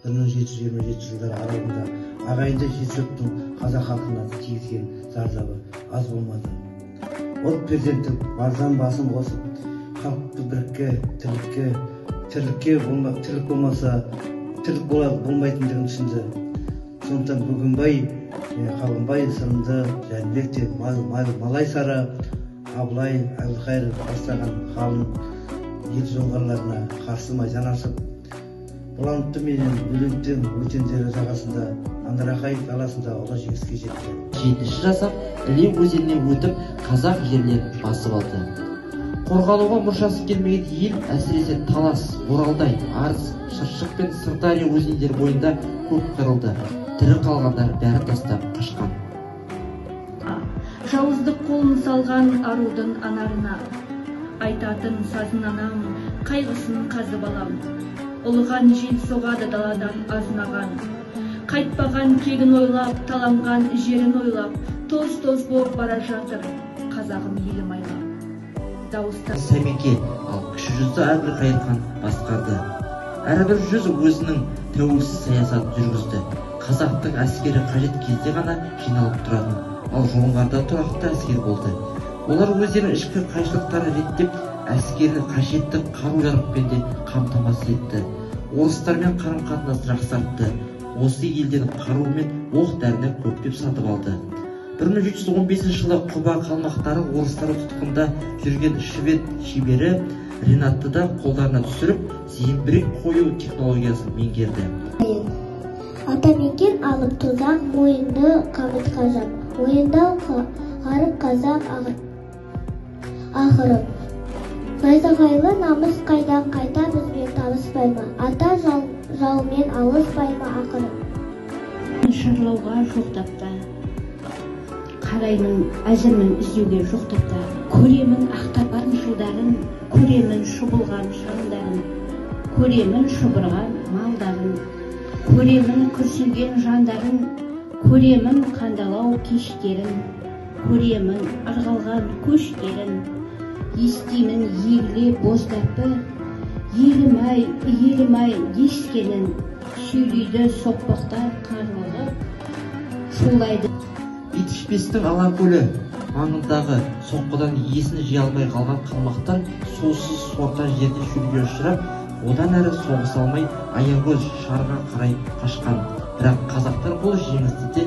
1727 жылдар аралығында ағайынды жетісөттің қазақ халқына тигізген зардабы аз болмады. От перзенттік барзан басын қосып, халықты бірікке, тірлік болмаса, тірлік болмайтындығын түсінді. Сондықтан Бөгенбай, Қабанбай сынды, Жәнібек те Малай Сары, Абылай, Әбілқайыр бастаған қалың ел жоңғарларына қарсы майдан ашып, Бұланты менен Бөлентің өзендері жағасында, Аңдарақай даласында ұлы жеңіске жетті. 7-ші жасақ Іле өзенінен өтіп, қазақ жерлерін басып алды. Қорғануға мұршасы келмеген ел әсіресе Талас, Боралдай, Арыс, Шыршық пен Сырдария өзендері бойында көп қырылды. Тірі қалғандар бәрі тастап қашқан. Жауыздық қолын салған арудың анарына, айтатын сазын анам, қайғысын қазып алам. Ұлыған жел соғады даладан азынаған, қайтпаған кегін ойлап, таланған жерін ойлап, тоз-тоз болып бара жатыр қазағым елім айлап. Дауыстар Сәмеке, ал кіші жүзді Әбілқайыр хан басқарды. Әрбір жүз өзінің тәуелсіз саясатын жүргізді. Қазақтың әскері қажет кезде ғана жиналып тұратын, ал жоңғарда тұрақты әскер болды. Олар өздерінің ішкі қайшылықтарын реттеп, әскерін қажетті қару-жарақпен де қамтамасыз етті. Орыстармен қарым-қатынасын жақсартты. Осы елден қару мен оқ-дәріні көптеп сатып алды. 1715 жылы Құба қалмақтары орыстары тұтқында жүрген швед шебері Ренатты да қолдарына түсіріп, зеңбірек қою технологиясын меңгерді. Атамекен алып тозақ, мойынды қамыт қажап, мойындау ғарып қазақ ақырып. Найзағайлы намыс қайдан қайта бізбен табыспай ма? Ата жаумен алыспай ма ақырып? Шырлауға жоқтапта, қараймын, әзірмін іздеуге жоқтапта. Көремін ақтапан жылдарын, көремін шұбылған шаңдарын, көремін шұбырған малдарын, көремін күрсінген жандарын, көремін қандалау кештерін, көремін арғалған көштерін. Естимін егіле боздапы, елім-ай, дескенін, сөйлейді соқпақтар қарлығы, шулайды. Итішпестің Алакөлі маңындағы соққыдан есін жия алмай қалған қалмақтар сусыз сортан жерде шөлге ұшырап, одан әрі соғыса алмай Аягөз шарға қарай қашқан. Бірақ қазақтар бұл жеңісті де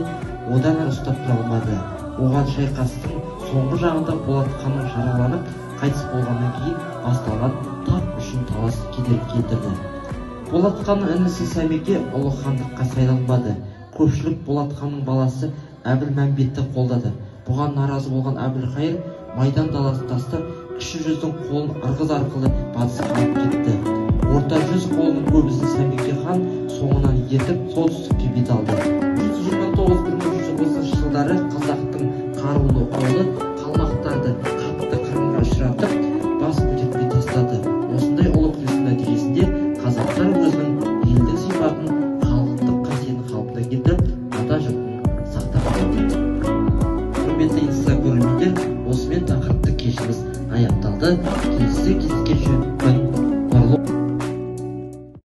одан әрі ұстап тұра алмады. Оған шайқастың соңғы жағында Болат ханның жараланып, қайтыс болғаннан кейін басталған тап үшін талас кедергі келтірді. Болат ханның інісі Сәмеке ұлы хандыққа сайланбады. Көпшілік Болат ханның баласы Әбілмәмбетті қолдады. Бұған наразы болған Әбілқайыр майдан даласын тастап, кіші жүздің қолын Ырғыз арқылы батысқа алып кетті. Орта жүз қолының көбісін Сәмеке хан соңынан ертіп солтүстікке бет алды. 129-1330 жылдары қазақтың қарулы қолы қалмақтарды қатты қырғынға ұшыратып,